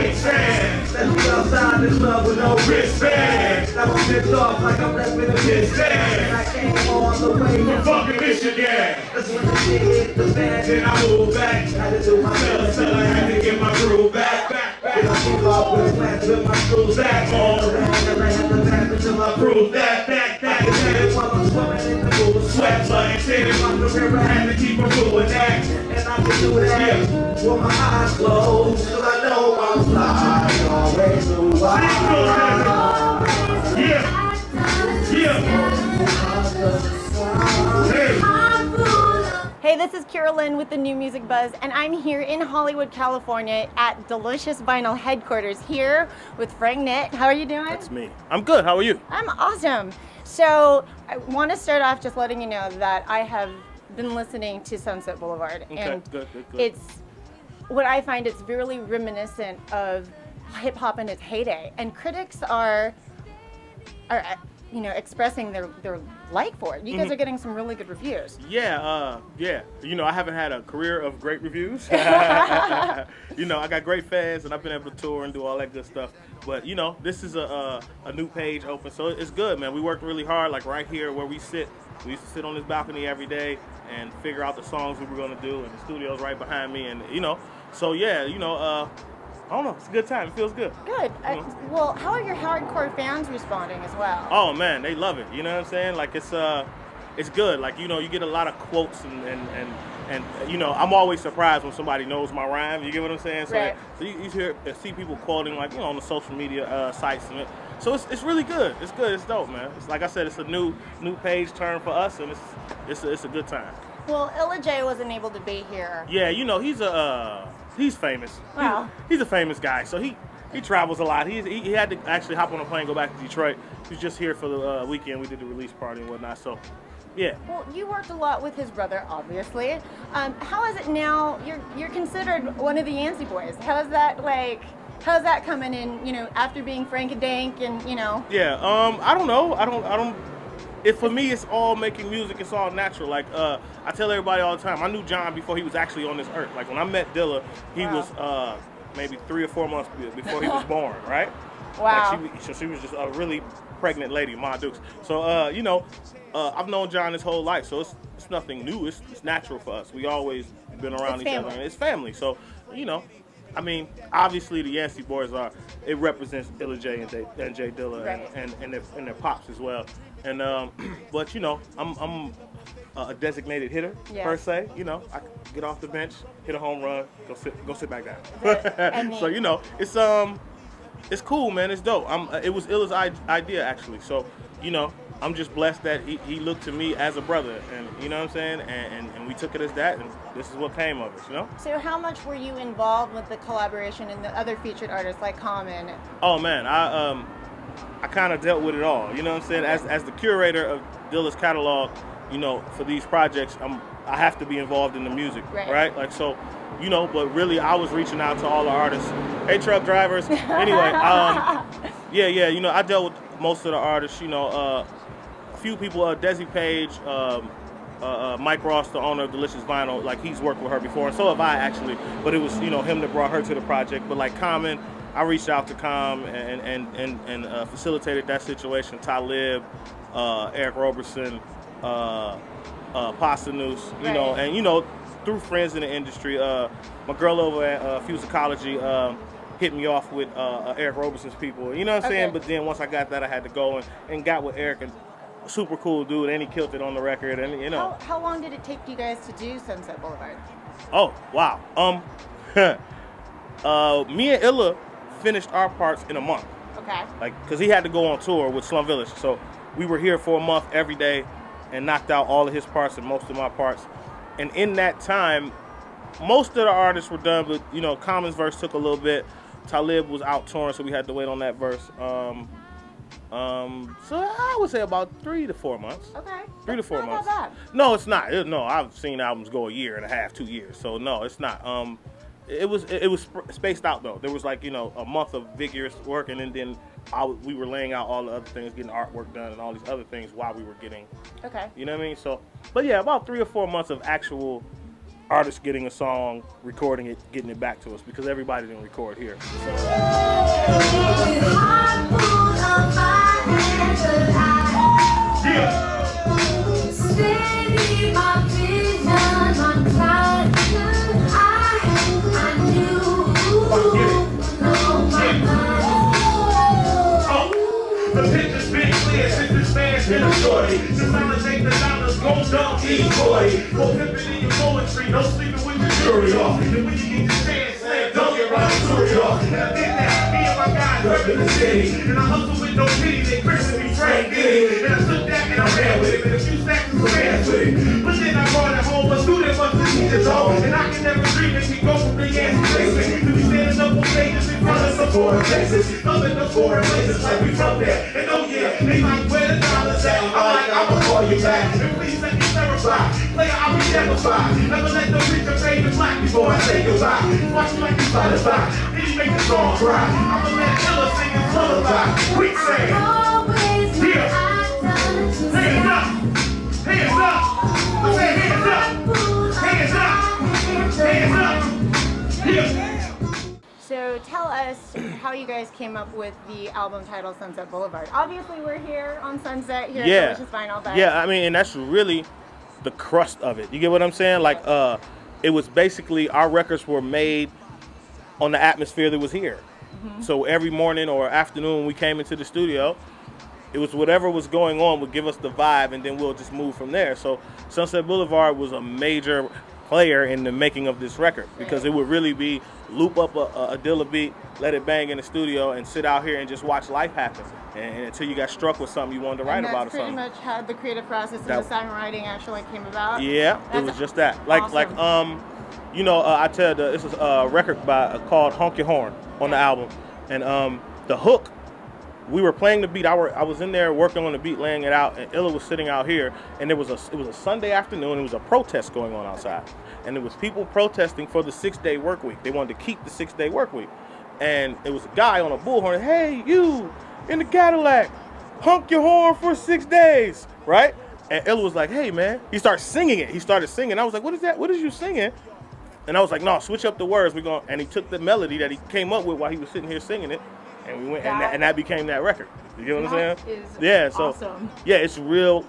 quicksand. Let me outside the club with no wristband. Now I'm pissed off like I'm left in a piss stand. And I came all the way from fucking Michigan. That's when the shit hit the fan. Then I moved back. Had to do my best till I had to get my groove back. Then I keep up with plans with my screws back on. And I had to back until I proved that. I can tell it while I'm swimming in the pool of sweat. But instead of my career, I had to keep improving that. And I can do that with my eyes closed. Cause I know I'm fly. Always knew why. Hey, this is Carolyn with the New Music Buzz, and I'm here in Hollywood, California at Delicious Vinyl headquarters here with Frank-N-Dank. How are you doing? That's me. I'm good. How are you? I'm awesome. So I want to start off just letting you know that I have been listening to Sunset Boulevard. Okay, and good. It's what I find it's really reminiscent of hip hop in its heyday, and critics are expressing their like for it. You guys are getting some really good reviews. Yeah. I haven't had a career of great reviews. I got great fans, and I've been able to tour and do all that good stuff. But this is a new page open, so it's good, man. We worked really hard, like right here where we sit. We used to sit on this balcony every day and figure out the songs we were going to do, and the studio's right behind me, and so yeah, I don't know. It's a good time. It feels good. Good. Well, how are your hardcore fans responding as well? Oh man, they love it. You know what I'm saying? Like it's good. Like you get a lot of quotes and I'm always surprised when somebody knows my rhyme. You get what I'm saying? So, right. So you see people quoting like on the social media sites and so it's really good. It's good. It's dope, man. It's like I said, it's a new page turn for us, and it's a good time. Well, Illa J wasn't able to be here. Yeah, he's famous. Wow. He's a famous guy, so he travels a lot. He had to actually hop on a plane, go back to Detroit. He was just here for the weekend. We did the release party and whatnot. So, yeah. Well, you worked a lot with his brother, obviously. How is it now? You're considered one of the Yancey boys. How's that coming in? After being Frank-N-Dank and Yeah. I don't know. For me, it's all making music. It's all natural. Like I tell everybody all the time, I knew John before he was actually on this earth. Like when I met Dilla, he was maybe 3 or 4 months before he was born, right? Wow. Like she was just a really pregnant lady, Ma Dukes. So I've known John his whole life, so it's nothing new. It's natural for us. We always been around each other, and it's family. So I mean, obviously the Yancey boys it represents Illa J and J Dilla, right. and their pops as well. And but I'm a designated hitter per se. I can get off the bench, hit a home run, go sit back down. So it's cool, man. It's dope. It was Illa's idea actually. So I'm just blessed that he looked to me as a brother, and you know what I'm saying, and we took it as that, and this is what came of it, So how much were you involved with the collaboration and the other featured artists like Common? Oh man, I kind of dealt with it all. You know what I'm saying? As the curator of Dilla's catalog, for these projects, I have to be involved in the music, right? Like so, but really I was reaching out to all the artists. Hey, truck drivers. Anyway, yeah. I dealt with most of the artists. A few people, Desi Page, Mike Ross, the owner of Delicious Vinyl, like he's worked with her before, and so have I actually. But it was him that brought her to the project. But like Common, I reached out to Com and facilitated that situation. Talib, Eric Roberson, Pasta Noose, and through friends in the industry. My girl over at Fusicology hit me off with Eric Roberson's people. You know what I'm saying? But then once I got that, I had to go and got with Eric, and super cool dude, and he killed it on the record, and How long did it take you guys to do Sunset Boulevard? Oh wow. Me and Illa finished our parts in a month. Okay. Like, cause he had to go on tour with Slum Village, so we were here for a month every day, and knocked out all of his parts and most of my parts. And in that time, most of the artists were done, but Common's verse took a little bit. Talib was out touring, so we had to wait on that verse. So I would say about 3 to 4 months. Okay. 3 to 4 months. Not bad. No, it's not. No, I've seen albums go a year and a half, 2 years. So no, it's not. It was spaced out though. There was like a month of vigorous work, and then we were laying out all the other things, getting artwork done, and all these other things while we were getting. Okay. You know what I mean? So, but yeah, about 3 or 4 months of actual artists getting a song, recording it, getting it back to us, because everybody didn't record here. The picture's been clear since this man's been a shorty. To validate the dollars, go dumb, boy. Go pimping in your poetry, no sleeping with your jury off. And when you get your stand, slam dunk it right through it off. And I did that, me and my guys repping the city. And I hustle with no pity, they Christian me Frank did. And I took that and I ran with it. And a few stacks of fans with it. But then I brought it home, a student must have seen it all. And I can never dream that we go from the Yancey basement to be standing up on stages in front of some foreign places. Up in the foreign places like we from there. And oh yeah, they like where the dollars at. I'm like, I'ma call you back. And please let me clarify. Player, I'll be terrified. Never let them reach your favorite black before I say goodbye. Watch me like you by the side. Then you make the song cry. I'ma let Ella sing his lullaby. Quick say, here. Hands up. Hands up. I say hands up. Hands up. Hands up. Here. So tell us how you guys came up with the album title Sunset Boulevard. Obviously, we're here on Sunset here at Delicious Vinyl. But yeah, I mean, and that's really the crust of it. You get what I'm saying? Like, it was basically our records were made on the atmosphere that was here. Mm-hmm. So every morning or afternoon when we came into the studio, it was whatever was going on would give us the vibe, and then we'll just move from there. So Sunset Boulevard was a major player in the making of this record, because it would really be loop up a Dilla beat, let it bang in the studio, and sit out here and just watch life happen, and until you got struck with something you wanted to write about or something. That's pretty much how the creative process and the songwriting actually came about. Yeah, it was just that. Like, awesome. you know, I tell you, this is a record called Honk Your Horn on the album, and the hook. We were playing the beat. I was in there working on the beat, laying it out, and Illa was sitting out here. And it was a Sunday afternoon. It was a protest going on outside, and there was people protesting for the 6-day work week. They wanted to keep the 6-day work week, and it was a guy on a bullhorn. Hey, you in the Cadillac, honk your horn for 6 days, right? And Illa was like, hey man. He started singing it. He started singing. I was like, what is that? What is you singing? And I was like, no, switch up the words. And he took the melody that he came up with while he was sitting here singing it. And we went, and that became that record. You get what I'm saying? Yeah, so awesome. Yeah, it's real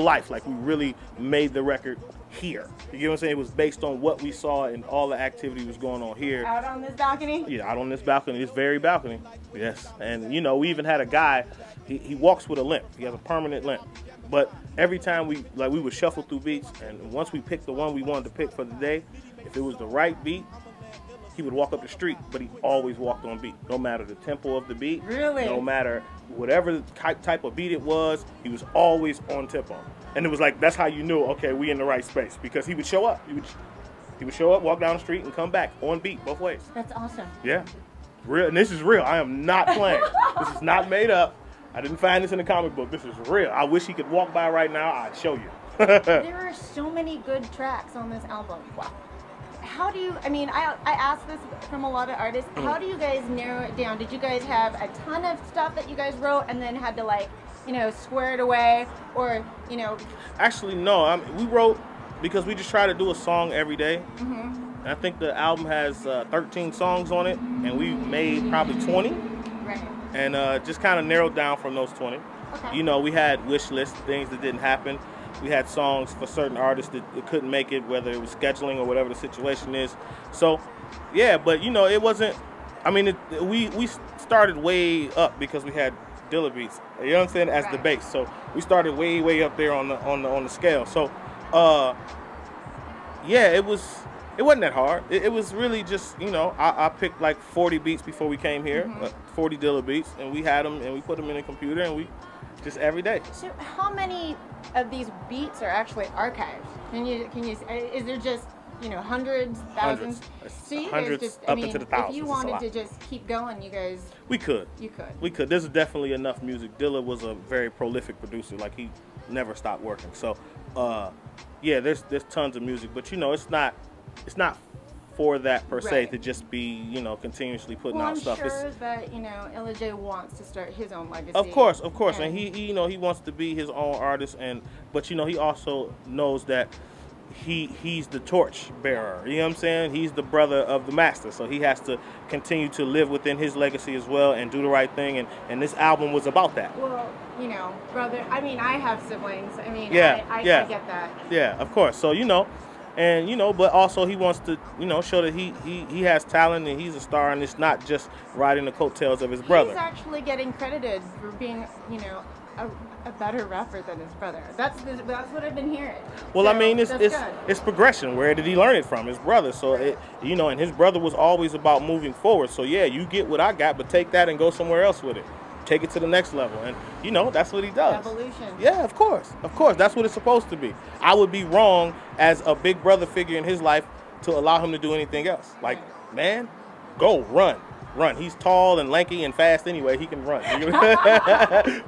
life. Like, we really made the record here. You get what I'm saying? It was based on what we saw and all the activity was going on here. Out on this balcony? Yeah, out on this balcony, this very balcony. Yes, and you know, we even had a guy. He walks with a limp. He has a permanent limp. But every time we would shuffle through beats, and once we picked the one we wanted to pick for the day, if it was the right beat, he would walk up the street, but he always walked on beat. No matter the tempo of the beat. Really? No matter whatever type of beat it was, he was always on tempo. And it was like, that's how you knew, okay, we in the right space. Because he would show up. He would show up, walk down the street, and come back on beat both ways. That's awesome. Yeah. Real, and this is real. I am not playing. This is not made up. I didn't find this in the comic book. This is real. I wish he could walk by right now. I'd show you. There are so many good tracks on this album. Wow. How do you, I asked this from a lot of artists, how do you guys narrow it down? Did you guys have a ton of stuff that you guys wrote and then had to square it away, or, Actually, no. We wrote because we just try to do a song every day. Mm-hmm. I think the album has 13 songs on it, and we made probably 20. Right. And just kind of narrowed down from those 20. Okay. You know, we had wish lists, things that didn't happen. We had songs for certain artists that couldn't make it, whether it was scheduling or whatever the situation is. So, yeah, but, it wasn't, we started way up because we had Dilla beats, you know what I'm saying, as the bass. So we started way, way up there on the scale. So, yeah, it wasn't that hard. It was really just, I picked like 40 beats before we came here, 40 Dilla beats, and we had them, and we put them in a computer, and we just every day. So how many of these beats are actually archived? Can you is there just, hundreds, thousands? See, hundreds, just, up into the thousands. If you wanted to just keep going, you guys... We could. You could. We could. There's definitely enough music. Dilla was a very prolific producer. Like, he never stopped working. So, yeah, there's tons of music. But, it's not for that per se to just be, continuously putting out stuff. I'm sure that, Illa J wants to start his own legacy. Of course. And he he wants to be his own artist, but he also knows that he's the torch bearer. You know what I'm saying? He's the brother of the master, so he has to continue to live within his legacy as well and do the right thing. And this album was about that. Well, you know, brother. I mean, I have siblings. I mean, I get that. Yeah, of course. So but also he wants to show that he has talent and he's a star, and it's not just riding the coattails of his brother. He's actually getting credited for being a better rapper than his brother. That's what I've been hearing. Well, so, I mean, it's progression. Where did he learn it from? His brother. So and his brother was always about moving forward. So yeah, you get what I got, but take that and go somewhere else with it. Take it to the next level, and that's what he does. Evolution. Yeah, of course, that's what it's supposed to be. I would be wrong as a big brother figure in his life to allow him to do anything else. Like, man, go run. He's tall and lanky and fast anyway. He can run.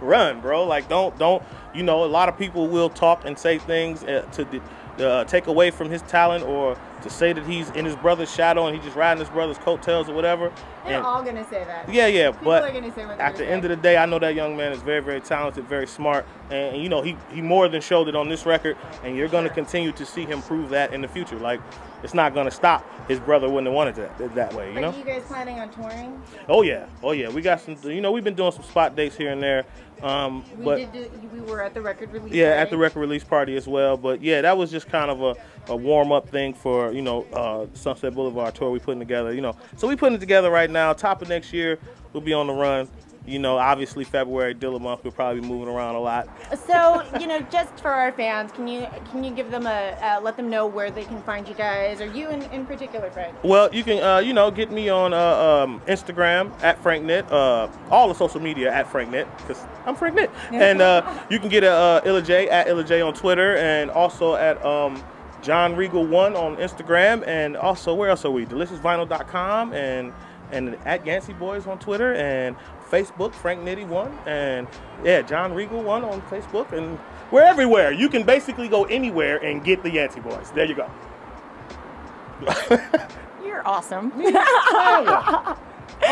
Run, bro. Like, don't. A lot of people will talk and say things to take away from his talent, or to say that he's in his brother's shadow and he's just riding his brother's coattails or whatever. They're all gonna say that. Yeah. People are gonna say what at the end of the day, I know that young man is very, very talented, very smart, and he more than showed it on this record, and you're gonna continue to see him prove that in the future. Like, it's not gonna stop. His brother wouldn't have wanted it that way, Are you guys planning on touring? Oh yeah. We got some. We've been doing some spot dates here and there. We were at the record release. Yeah, party. at the record release party as well. But yeah, that was just kind of a warm up thing for Sunset Boulevard tour we putting together. So we putting it together right now. Top of next year, we'll be on the run. Obviously February, Dilla month, we'll probably be moving around a lot. So, just for our fans, can you give them let them know where they can find you guys, or you in particular, Frank? Well, you can, get me on Instagram at Frank-N-Dank, all the social media at Frank-N-Dank, because I'm Frank-N-Dank. And you can get Illa J at Illa J on Twitter, and also at John Regal 1 on Instagram, and also, where else are we? DeliciousVinyl.com, and at Yancey Boys on Twitter, and Facebook, Frank Nitty 1, and John Regal 1 on Facebook, and we're everywhere. You can basically go anywhere and get the Yancey Boys. There you go. You're awesome. My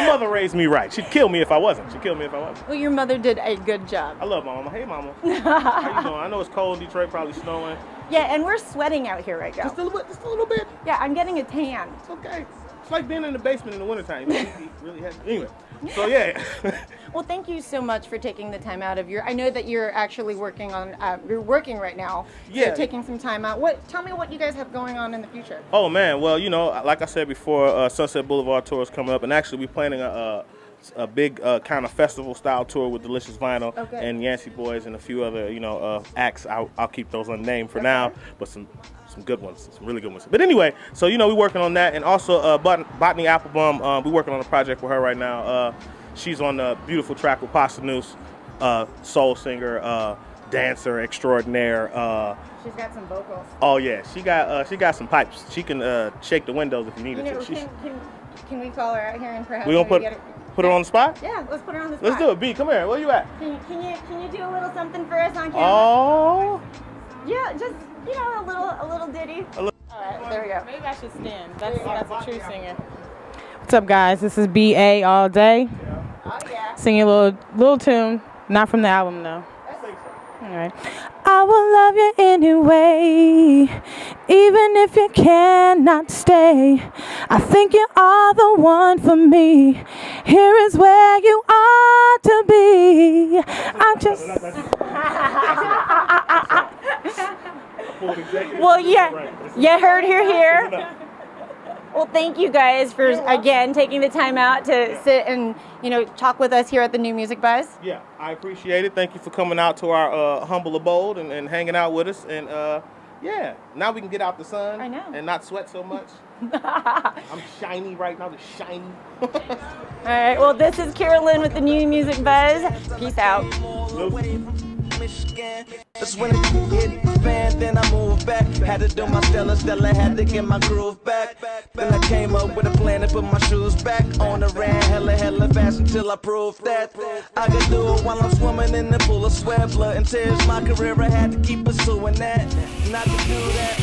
mother raised me right. She'd kill me if I wasn't. Well, your mother did a good job. I love my mama. Hey, mama. How you doing? I know it's cold in Detroit, probably snowing. Yeah, and we're sweating out here right now. Just a little bit. Yeah, I'm getting a tan. It's okay. It's like being in the basement in the wintertime. Really has. Anyway, so yeah. Well, thank you so much for taking the time out of I know that you're actually working on. You're working right now. Yeah. So taking some time out. Tell me what you guys have going on in the future. Oh man, well like I said before, Sunset Boulevard tour is coming up, and actually we're planning a big kind of festival style tour with Delicious Vinyl and Yancey Boys and a few other acts. I'll keep those unnamed for now, but some good ones, some really good ones. But anyway, so we're working on that, and also Botany Applebaum, we're working on a project with her right now. She's on the beautiful track with Pasta Noose, soul singer, dancer extraordinaire. She's got some vocals. Oh yeah, she got some pipes. She can shake the windows if you needed to. Can we call her out here and perhaps we gonna put her on the spot? Yeah, let's put her on the spot. Let's do it. B, come here. Where you at? Can you do a little something for us on camera? Oh. Yeah, just a little ditty. All right, there we go. Maybe I should stand. That's a true singer. What's up, guys? This is B.A. all day. Oh yeah. Singing a little tune, not from the album though. All right. I will love you anyway, even if you cannot stay. I think you are the one for me. Here is where you ought to be. I just. Well, yeah. You heard her here. Well, thank you guys for, again, taking the time out to sit and, talk with us here at the New Music Buzz. Yeah, I appreciate it. Thank you for coming out to our humble abode and hanging out with us. And, now we can get out the sun. I know. And not sweat so much. I'm shiny right now. It's shiny. All right. Well, this is Carolyn with the New Music Buzz. Peace out. That's when it hit the fan, then I moved back. Had to do my Stella, had to get my groove back. Then I came up with a plan to put my shoes back on the ran hella fast until I proved that I could do it while I'm swimming in the pool of sweat, blood and tears. My career, I had to keep pursuing that. Not to do that.